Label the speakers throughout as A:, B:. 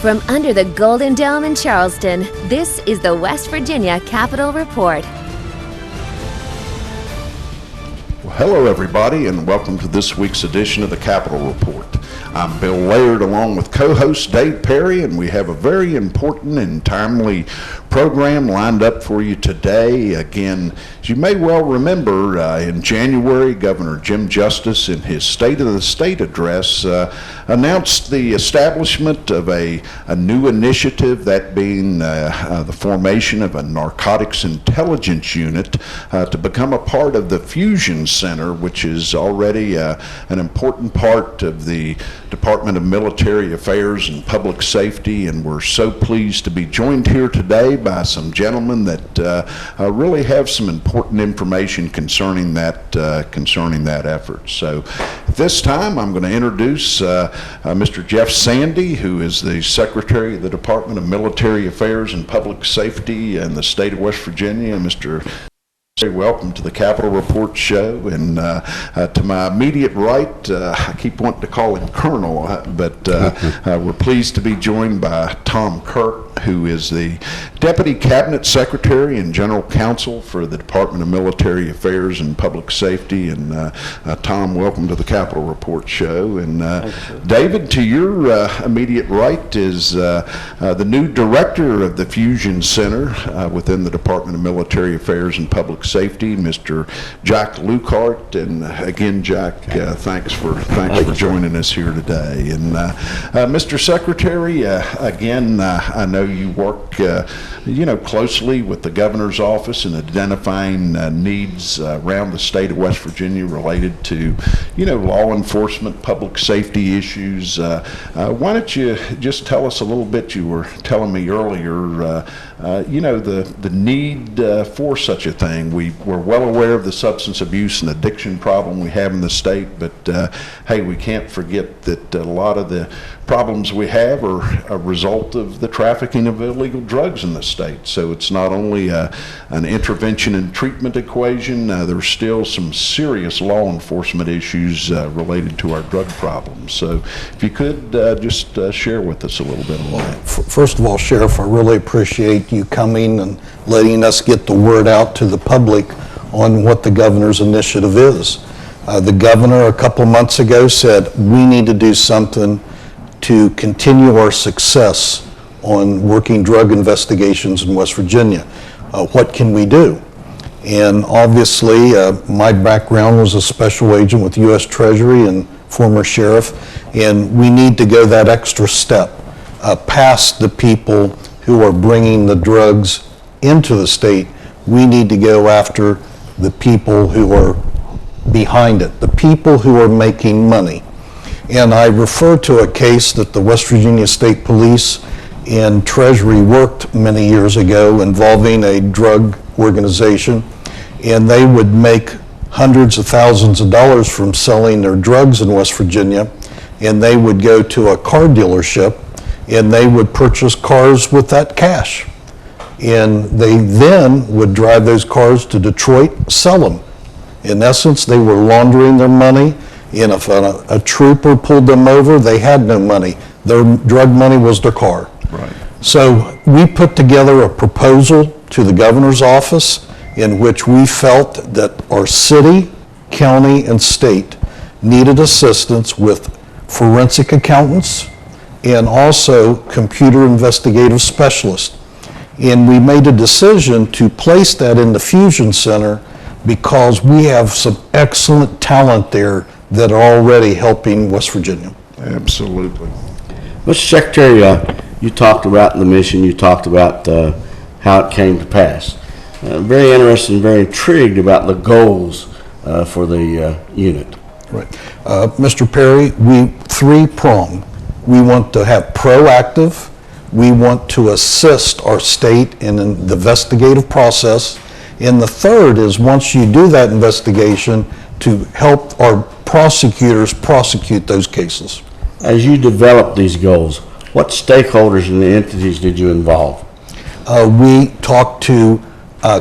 A: From under the Golden Dome in Charleston, this is the West Virginia Capitol Report.
B: Well, hello everybody, and welcome to this week's edition of the Capitol Report. I'm Bill Laird along with co-host Dave Perry, and we have a very important and timely program lined up for you today. Again, as you may well remember, in January, Governor Jim Justice, in his State of the State address, announced the establishment of a new initiative, that being the formation of a narcotics intelligence unit to become a part of the Fusion Center, which is already an important part of the Department of Military Affairs and Public Safety, and we're so pleased to be joined here today by some gentlemen that really have some important information concerning that effort. So at this time, I'm going to introduce Mr. Jeff Sandy, who is the Secretary of the Department of Military Affairs and Public Safety in the state of West Virginia. Mr. Welcome to the Capitol Report show, and to my immediate right, I keep wanting to call him Colonel, but we're pleased to be joined by Tom Kirk, who is the Deputy Cabinet Secretary and General Counsel for the Department of Military Affairs and Public Safety. And Tom, welcome to the Capitol Report show. And David, to your immediate right is the new Director of the Fusion Center within the Department of Military Affairs and Public Safety, Mr. Jack Lukart. And again, Jack, thanks for joining us here today. And Mr. Secretary, again, I know you work closely with the governor's office in identifying needs around the state of West Virginia related to law enforcement, public safety issues. Why don't you just tell us a little bit? You were telling me earlier the need for such a thing. We're well aware of the substance abuse and addiction problem we have in the state, but hey, we can't forget that a lot of the problems we have are a result of the trafficking of illegal drugs in the state. So it's not only an intervention and treatment equation, there's still some serious law enforcement issues related to our drug problems. So if you could just share with us a little bit on that.
C: First of all, Sheriff, I really appreciate you coming and letting us get the word out to the public on what the governor's initiative is. The governor a couple of months ago said we need to do something to continue our success on working drug investigations in West Virginia. What can we do? And obviously, my background was a special agent with U.S. Treasury and former sheriff, and we need to go that extra step past the people who are bringing the drugs into the state. We need to go after the people who are behind it, the people who are making money. And I refer to a case that the West Virginia State Police and Treasury worked many years ago involving a drug organization, and they would make hundreds of thousands of dollars from selling their drugs in West Virginia, and they would go to a car dealership and they would purchase cars with that cash. And they then would drive those cars to Detroit, sell them. In essence, they were laundering their money. And if a trooper pulled them over, they had no money. Their drug money was their car.
B: Right.
C: So we put together a proposal to the governor's office in which we felt that our city, county, and state needed assistance with forensic accountants and also computer investigative specialists. And we made a decision to place that in the Fusion Center because we have some excellent talent there that are already helping West Virginia.
B: Absolutely.
D: Mr. Secretary, you talked about the mission, you talked about how it came to pass. Very interested and very intrigued about the goals for the unit.
C: Right. Mr. Perry, three-pronged. We want to have proactive, we want to assist our state in the investigative process, and the third is once you do that investigation, to help our prosecutors prosecute those cases.
D: As you develop these goals, what stakeholders and the entities did you involve?
C: We talked to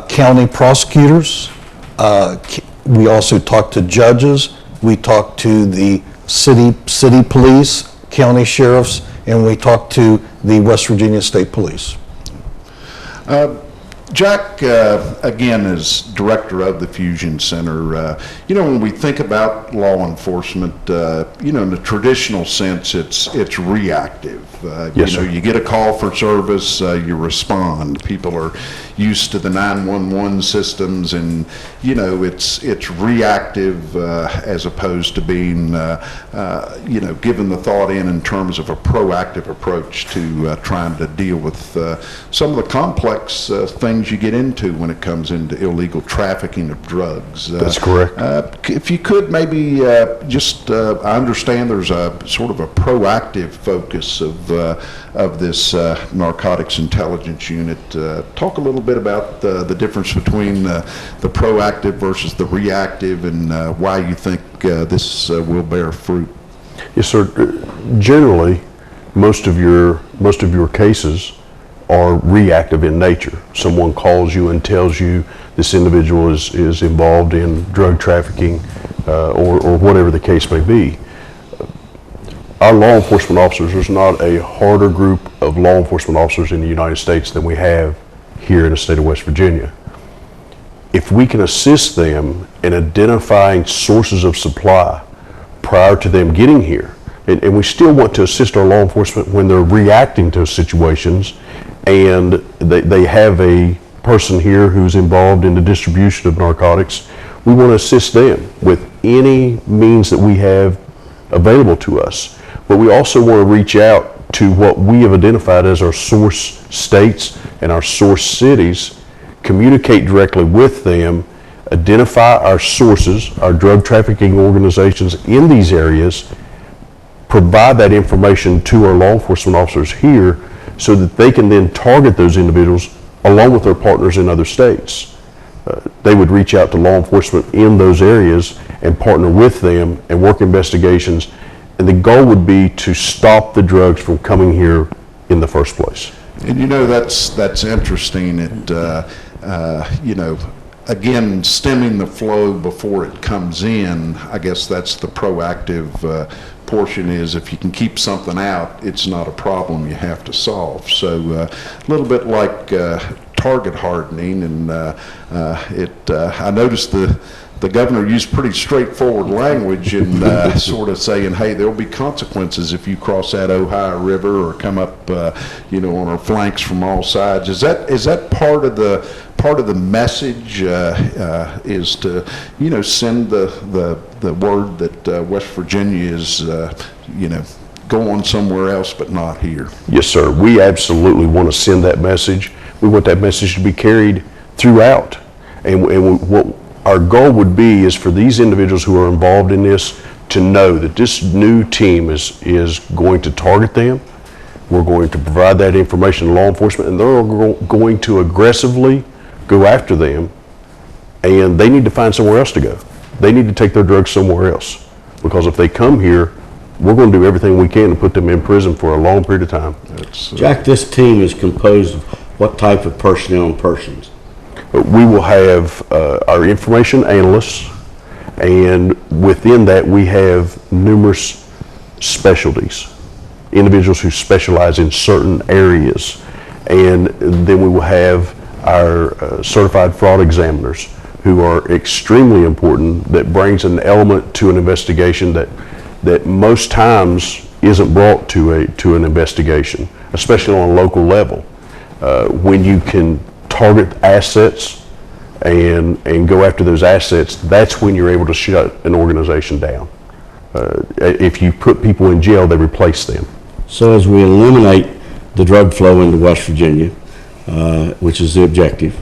C: county prosecutors, we also talked to judges, we talked to the city police, county sheriffs, and we talked to the West Virginia State Police.
B: Jack, again, as director of the Fusion Center, when we think about law enforcement, in the traditional sense, it's reactive.
E: Yes, sir.
B: You get a call for service, you respond. People are used to the 911 systems, and it's reactive as opposed to being, given the thought in terms of a proactive approach to trying to deal with some of the complex things you get into when it comes into illegal trafficking of drugs.
E: That's correct.
B: If you could maybe I understand there's a sort of a proactive focus of this narcotics intelligence unit. Talk a little bit about the difference between the proactive versus the reactive, and why you think this will bear fruit.
E: Yes, sir. Generally, most of your cases are reactive in nature. Someone calls you and tells you this individual is involved in drug trafficking or whatever the case may be. Our law enforcement officers, there's not a harder group of law enforcement officers in the United States than we have here in the state of West Virginia. If we can assist them in identifying sources of supply prior to them getting here, and we still want to assist our law enforcement when they're reacting to situations and they have a person here who's involved in the distribution of narcotics, we want to assist them with any means that we have available to us. But we also want to reach out to what we have identified as our source states and our source cities, communicate directly with them, identify our sources, our drug trafficking organizations in these areas, provide that information to our law enforcement officers here so that they can then target those individuals along with their partners in other states. They would reach out to law enforcement in those areas and partner with them and work investigations, and the goal would be to stop the drugs from coming here in the first place.
B: And that's interesting. Again, stemming the flow before it comes in, I guess that's the proactive portion, is if you can keep something out, it's not a problem you have to solve. So a little bit like target hardening, and I noticed the governor used pretty straightforward language in sort of saying, hey, there'll be consequences if you cross that Ohio River or come up, on our flanks from all sides. Is that part of the message? Is to send the word that West Virginia is going somewhere else but not here?
E: Yes, sir. We absolutely want to send that message. We want that message to be carried throughout, and what our goal would be is for these individuals who are involved in this to know that this new team is going to target them. We're going to provide that information to law enforcement, and they're going to aggressively go after them, and they need to find somewhere else to go. They need to take their drugs somewhere else, because if they come here, we're going to do everything we can to put them in prison for a long period of time.
D: Jack, this team is composed of what type of personnel and persons?
E: We will have our information analysts, and within that we have numerous specialties, individuals who specialize in certain areas, and then we will have our certified fraud examiners, who are extremely important, that brings an element to an investigation that most times isn't brought to an investigation, especially on a local level. When you can target assets and go after those assets, that's when you're able to shut an organization down. If you put people in jail, they replace them.
D: So as we eliminate the drug flow into West Virginia, which is the objective,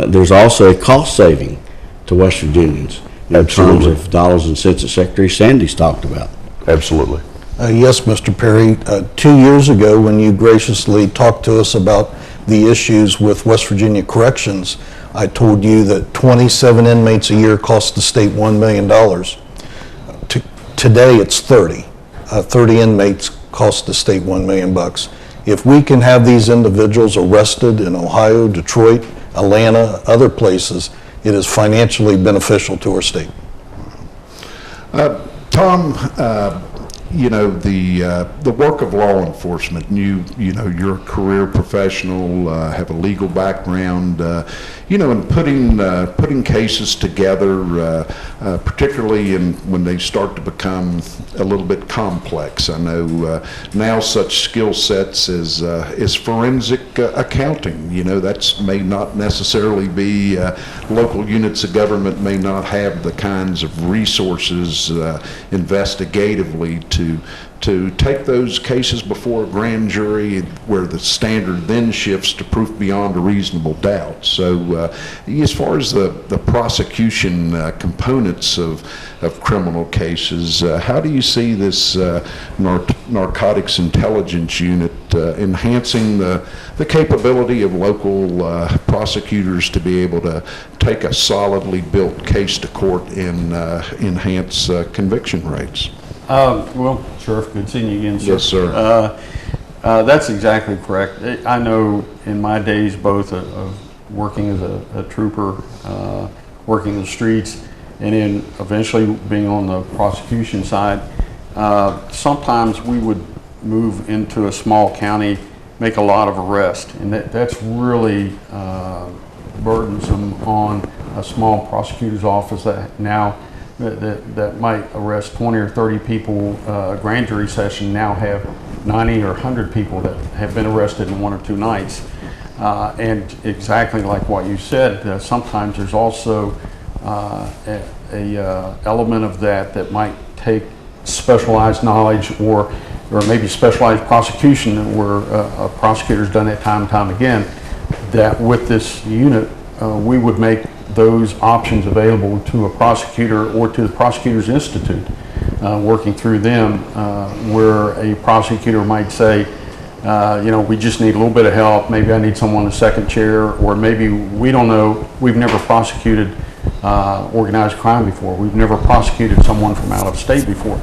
D: there's also a cost saving to West Virginians in
E: Absolutely.
D: terms of dollars and cents that Secretary Sandys talked about.
E: Absolutely.
C: Yes, Mr. Perry. 2 years ago, when you graciously talked to us about the issues with West Virginia corrections, I told you that 27 inmates a year cost the state $1 million. Today, it's 30. 30 inmates cost the state $1 million. If we can have these individuals arrested in Ohio, Detroit, Atlanta, other places, it is financially beneficial to our state.
B: Tom, you know, the work of law enforcement. You know, you're a career professional, have a legal background. You know, and putting cases together, particularly when they start to become a little bit complex. I know now such skill sets as forensic accounting. You know, that's may not necessarily be local units of government may not have the kinds of resources investigatively to take those cases before a grand jury, where the standard then shifts to proof beyond a reasonable doubt. So as far as the prosecution components of criminal cases, how do you see this narcotics intelligence unit enhancing the capability of local prosecutors to be able to take a solidly built case to court and enhance conviction rates?
F: Well, Sheriff, good seeing you again, sir.
B: Yes, sir.
F: That's exactly correct. I know in my days both of working as a trooper, working the streets, and then eventually being on the prosecution side, sometimes we would move into a small county, make a lot of arrests, and that's really burdensome on a small prosecutor's office that now that might arrest 20 or 30 people. A grand jury session now have 90 or 100 people that have been arrested in 1 or 2 nights. And exactly like what you said, sometimes there's also a element of that might take specialized knowledge or maybe specialized prosecution where a prosecutor's done it time and time again, that with this unit we would make those options available to a prosecutor or to the Prosecutors Institute, working through them, where a prosecutor might say, you know, we just need a little bit of help, maybe I need someone in the second chair, or maybe we don't know, we've never prosecuted organized crime before, we've never prosecuted someone from out of state before.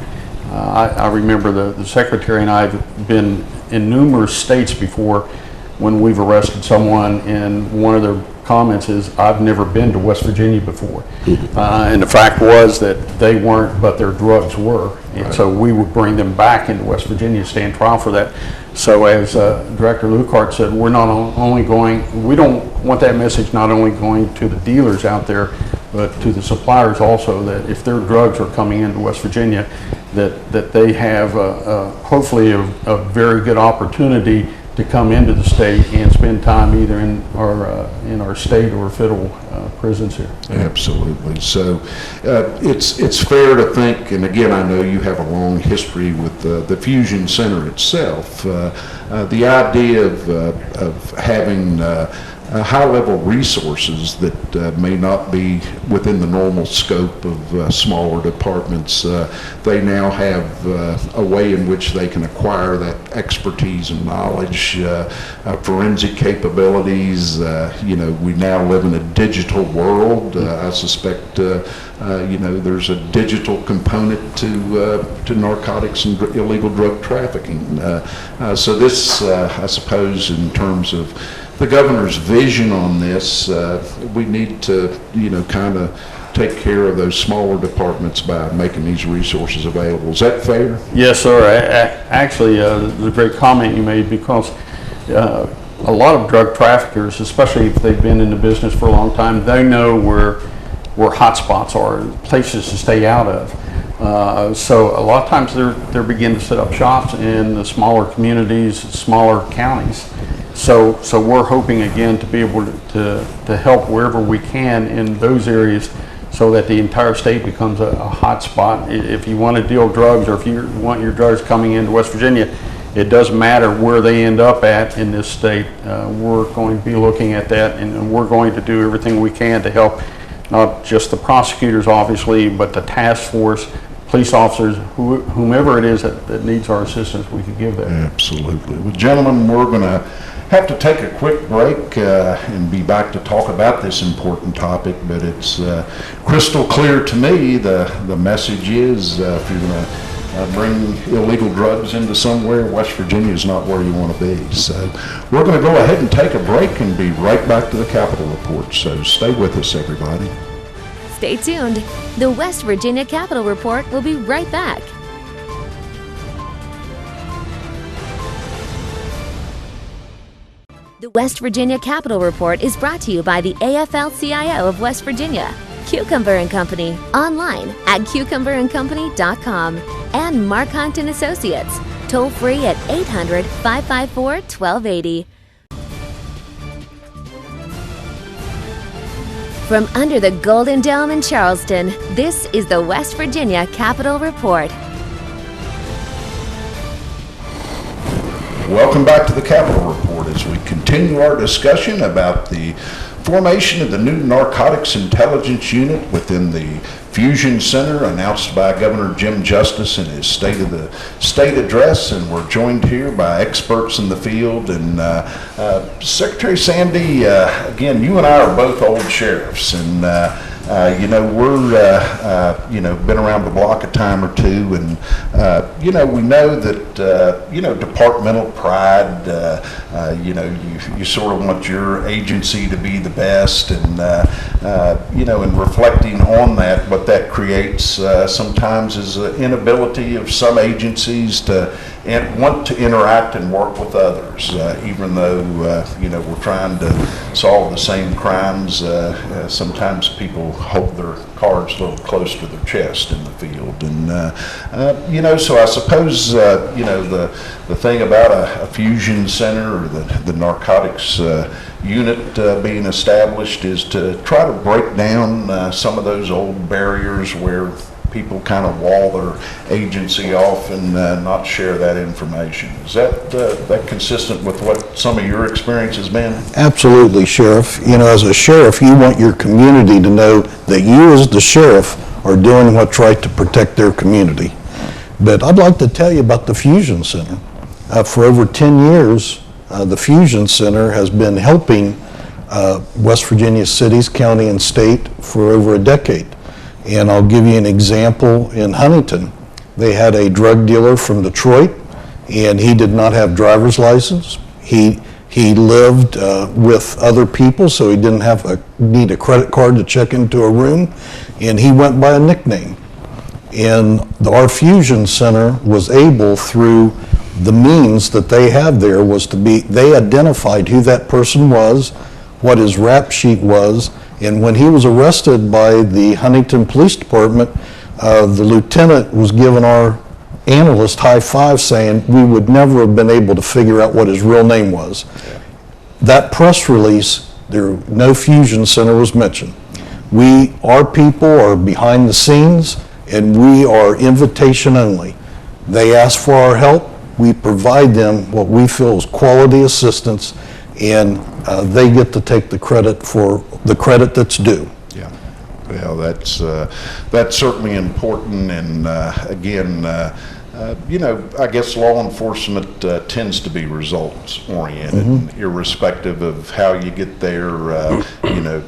F: I remember the secretary and I have been in numerous states before when we've arrested someone, and one of their comments is, I've never been to West Virginia before. And the fact was that they weren't, but their drugs were. And so we would bring them back into West Virginia, stand trial for that. So as Director Lucart said, we're not only going, we don't want that message not only going to the dealers out there, but to the suppliers also, that if their drugs are coming into West Virginia, that they have hopefully a very good opportunity to come into the state and spend time either in our state or federal prisons here.
B: Absolutely. So it's fair to think, and again, I know you have a long history with the Fusion Center itself. The idea of having high-level resources that may not be within the normal scope of smaller departments, they now have a way in which they can acquire that expertise and knowledge, forensic capabilities. You know, we now live in a digital world. I suspect you know, there's a digital component to narcotics and illegal drug trafficking. So this, I suppose, in terms of the governor's vision on this, we need to, you know, kind of take care of those smaller departments by making these resources available. Is that fair?
F: Yes, sir. Actually, it's a great comment you made, because a lot of drug traffickers, especially if they've been in the business for a long time, they know where hot spots are, places to stay out of. So a lot of times they're beginning to set up shops in the smaller communities, smaller counties. So we're hoping again to be able to help wherever we can in those areas, so that the entire state becomes a hot spot. If you want to deal drugs, or if you want your drugs coming into West Virginia, it doesn't matter where they end up at in this state. We're going to be looking at that, and we're going to do everything we can to help not just the prosecutors, obviously, but the task force, police officers, whomever it is that needs our assistance, we can give that.
B: Absolutely. Well, gentlemen, we're going to have to take a quick break and be back to talk about this important topic, but it's crystal clear to me the message is if you're going to bring illegal drugs into somewhere, West Virginia is not where you want to be. So we're going to go ahead and take a break and be right back to the Capitol Report. So stay with us, everybody.
A: Stay tuned. The West Virginia Capitol Report will be right back. The West Virginia Capitol Report is brought to you by the AFL-CIO of West Virginia, Cucumber and Company, online at cucumberandcompany.com, and Mark Hunt and Associates, toll free at 800-554-1280. From under the Golden Dome in Charleston, this is the West Virginia Capitol Report.
B: Welcome back to the Capitol Report as we continue our discussion about the formation of the new Narcotics Intelligence Unit within the Fusion Center announced by Governor Jim Justice in his State of the State address, and we're joined here by experts in the field. And Secretary Sandy, again, you and I are both old sheriffs, and we're been around the block a time or two, and we know that departmental pride. You sort of want your agency to be the best, and in reflecting on that, what that creates sometimes is an inability of some agencies to want to interact and work with others, even though we're trying to solve the same crimes. Sometimes people hold their cards a little close to their chest in the field, and so I suppose the thing about a fusion center or the narcotics unit being established is to try to break down some of those old barriers where people kind of wall their agency off and not share that information. Is that consistent with what some of your experience has been?
C: Absolutely, Sheriff. As a sheriff, you want your community to know that you as the sheriff are doing what's right to protect their community. But I'd like to tell you about the Fusion Center. For over 10 years, the Fusion Center has been helping West Virginia cities, county, and state for over a decade. And I'll give you an example. In Huntington, they had a drug dealer from Detroit, and he did not have driver's license. He lived with other people, so he didn't need a credit card to check into a room, and he went by a nickname. And our Fusion Center was able, through the means that they have there, they identified who that person was, what his rap sheet was, and when he was arrested by the Huntington Police Department, the lieutenant was giving our analyst high five, saying we would never have been able to figure out what his real name was. That press release, no Fusion Center was mentioned. Our people are behind the scenes, and we are invitation only. They ask for our help, we provide them what we feel is quality assistance, and they get to take the credit for the credit that's due.
B: Yeah, well, that's certainly important, and again, I guess law enforcement tends to be results oriented, and irrespective of how you get there.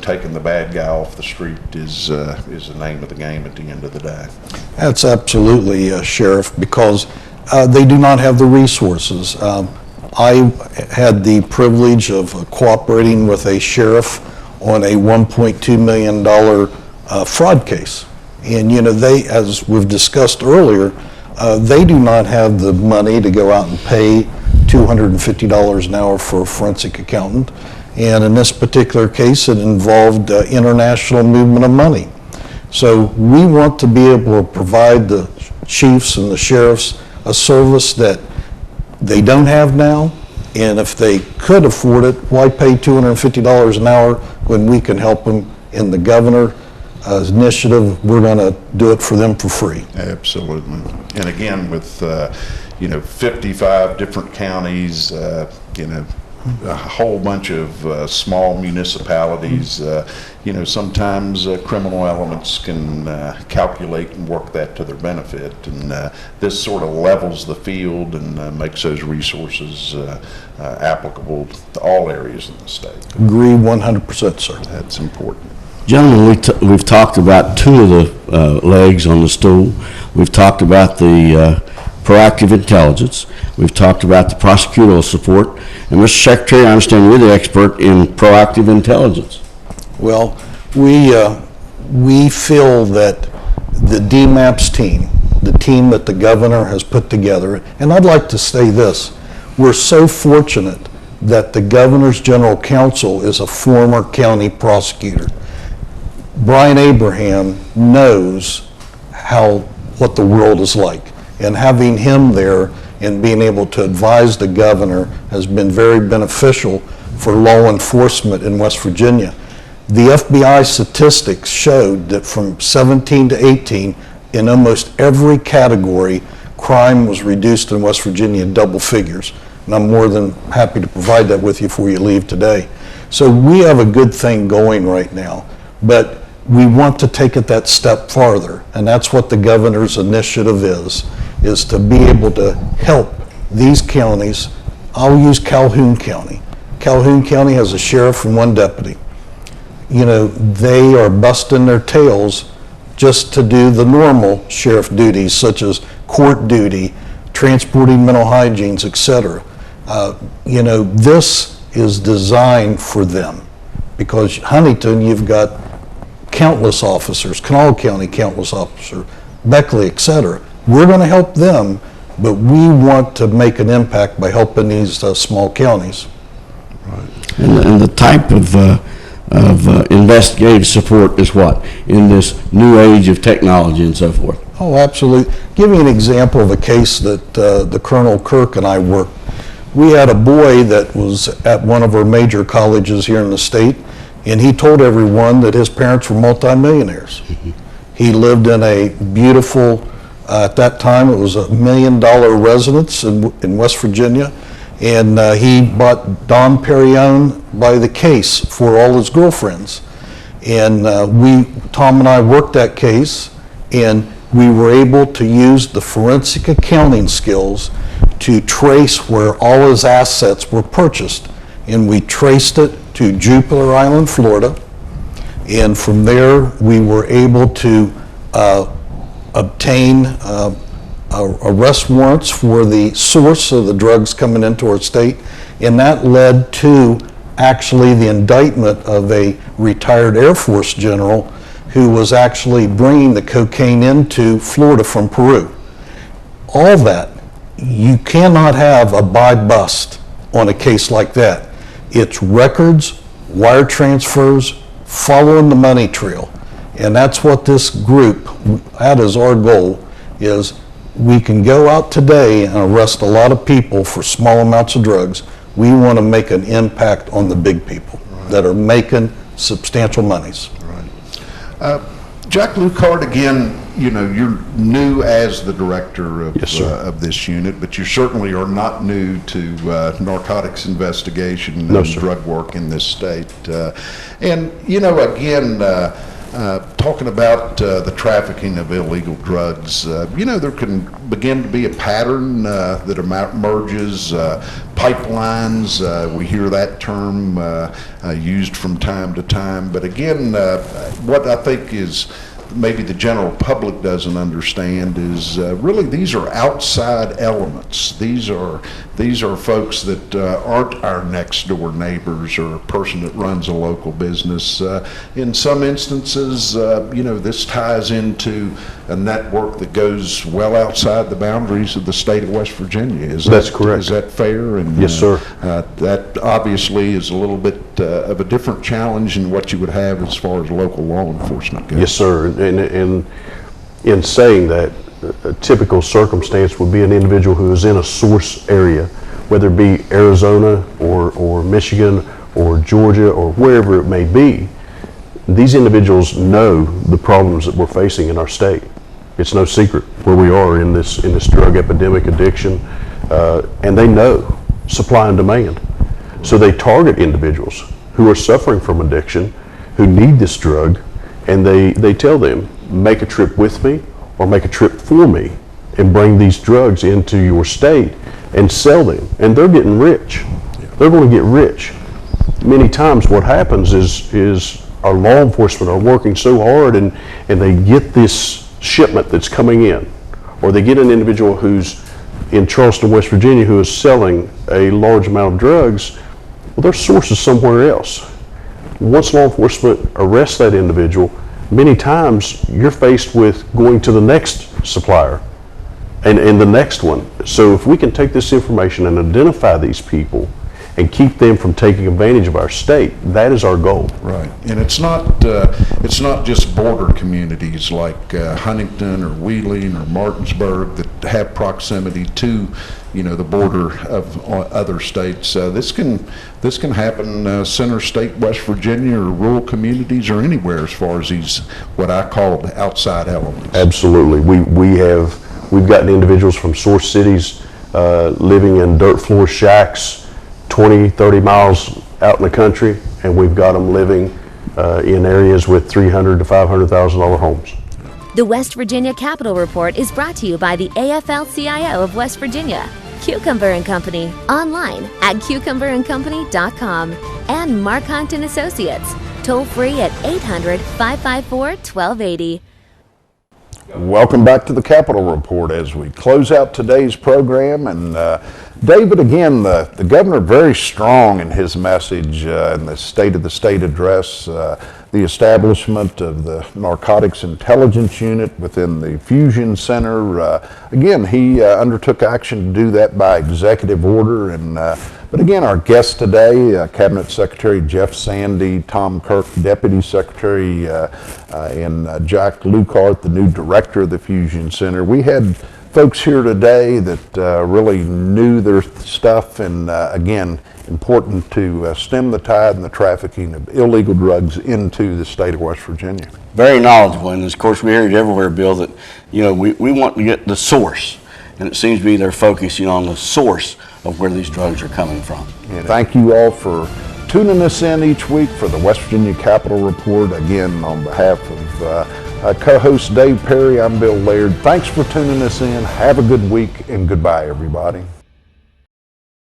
B: Taking the bad guy off the street is the name of the game at the end of the day.
C: That's absolutely, Sheriff, because they do not have the resources. I had the privilege of cooperating with a sheriff on a $1.2 million fraud case. And, they, as we've discussed earlier, they do not have the money to go out and pay $250 an hour for a forensic accountant. And in this particular case, it involved international movement of money. So we want to be able to provide the chiefs and the sheriffs a service that they don't have now, and if they could afford it, why pay $250 an hour when we can help them in the governor's initiative? We're going to do it for them for free.
B: Absolutely. And again, with 55 different counties, a whole bunch of small municipalities, sometimes criminal elements can calculate and work that to their benefit, and this sort of levels the field and makes those resources applicable to all areas in the state.
C: Agree 100%, sir.
B: That's important.
D: Gentlemen, we've talked about two of the legs on the stool. We've talked about the proactive intelligence. We've talked about the prosecutorial support. And Mr. Secretary, I understand you're the expert in proactive intelligence.
C: Well, we feel that the DMAPS team, the team that the governor has put together, and I'd like to say this, we're so fortunate that the governor's general counsel is a former county prosecutor. Brian Abraham knows what the world is like, and having him there and being able to advise the governor has been very beneficial for law enforcement in West Virginia. The FBI statistics showed that from 17 to 18, in almost every category, crime was reduced in West Virginia in double figures. And I'm more than happy to provide that with you before you leave today. So we have a good thing going right now, but we want to take it that step farther, and that's what the governor's initiative is to be able to help these counties. I'll use Calhoun County. Calhoun County has a sheriff and one deputy. You know, they are busting their tails just to do the normal sheriff duties, such as court duty, transporting mental hygienes, etc. You know, this is designed for them, because Huntington, you've got countless officers, Kanawha County, countless officers, Beckley, etc. We're going to help them, but we want to make an impact by helping these small counties.
B: Right.
D: And the type of investigative support is what in this new age of technology and so forth?
C: Oh, absolutely. Give me an example of a case that the Colonel Kirk and I worked. We had a boy that was at one of our major colleges here in the state, and he told everyone that his parents were multimillionaires. He lived in a beautiful, at that time it was $1 million residence in West Virginia, and he bought Dom Perignon by the case for all his girlfriends. And Tom and I worked that case, and we were able to use the forensic accounting skills to trace where all his assets were purchased. And we traced it to Jupiter Island, Florida. And from there, we were able to obtain arrest warrants for the source of the drugs coming into our state. And that led to actually the indictment of a retired Air Force general who was actually bringing the cocaine into Florida from Peru. All that, you cannot have a buy-bust on a case like that. It's records, wire transfers, following the money trail. And that's what this group, that is our goal, is we can go out today and arrest a lot of people for small amounts of drugs. We want to make an impact on the big people that are making substantial monies.
B: Right. Jack Lucard, again, you know, you're new as the director of, of this unit, but you certainly are not new to narcotics investigation and drug work in this state. And, you know, again, talking about the trafficking of illegal drugs, you know, there can begin to be a pattern that emerges, pipelines, we hear that term used from time to time. But again, what I think is maybe the general public doesn't understand is really these are outside elements. These are folks that aren't our next door neighbors or a person that runs a local business. In some instances, you know, this ties into a network that goes well outside the boundaries of the state of West Virginia.
E: That's correct.
B: Is that fair? And,
E: yes, sir.
B: That obviously is a little bit of a different challenge than what you would have as far as local law enforcement goes.
E: Yes, sir. And in saying that, a typical circumstance would be an individual who is in a source area, whether it be Arizona or Michigan or Georgia or wherever it may be. These individuals know the problems that we're facing in our state. It's no secret where we are in this drug epidemic, addiction, and they know supply and demand. So they target individuals who are suffering from addiction, who need this drug, and they tell them, make a trip with me or make a trip for me and bring these drugs into your state and sell them. And they're getting rich. They're going to get rich. Many times what happens is our law enforcement are working so hard and they get this shipment that's coming in, or they get an individual who's in Charleston, West Virginia, who is selling a large amount of drugs. Well, their source is somewhere else. Once law enforcement arrests that individual, many times you're faced with going to the next supplier and the next one. So if we can take this information and identify these people and keep them from taking advantage of our state. That is our goal.
B: Right, and it's not just border communities like Huntington or Wheeling or Martinsburg that have proximity to, the border of other states. This can happen center state West Virginia or rural communities or anywhere as far as these what I call outside elements.
E: Absolutely, we've gotten individuals from source cities living in dirt floor shacks 20, 30 miles out in the country, and we've got them living in areas with $300,000 to $500,000 homes.
A: The West Virginia Capital Report is brought to you by the AFL-CIO of West Virginia, Cucumber and Company, online at cucumberandcompany.com, and Mark Hunt and Associates, toll free at 800-554-1280.
B: Welcome back to the Capitol Report as we close out today's program. And David, again, the governor very strong in his message in the State of the State address, the establishment of the Narcotics Intelligence Unit within the Fusion Center. Again, he undertook action to do that by executive order. And but again, our guest today, Cabinet Secretary Jeff Sandy, Tom Kirk, Deputy Secretary, and Jack Lucart, the new director of the Fusion Center. We had folks here today that really knew their stuff, and again, important to stem the tide and the trafficking of illegal drugs into the state of West Virginia.
D: Very knowledgeable, and of course we hear it everywhere, Bill, that we want to get the source, and it seems to be they're focusing on the source of where these drugs are coming from.
B: And thank you all for tuning us in each week for the West Virginia Capitol Report. Again, on behalf of co-host Dave Perry, I'm Bill Laird. Thanks for tuning us in. Have a good week, and goodbye, everybody.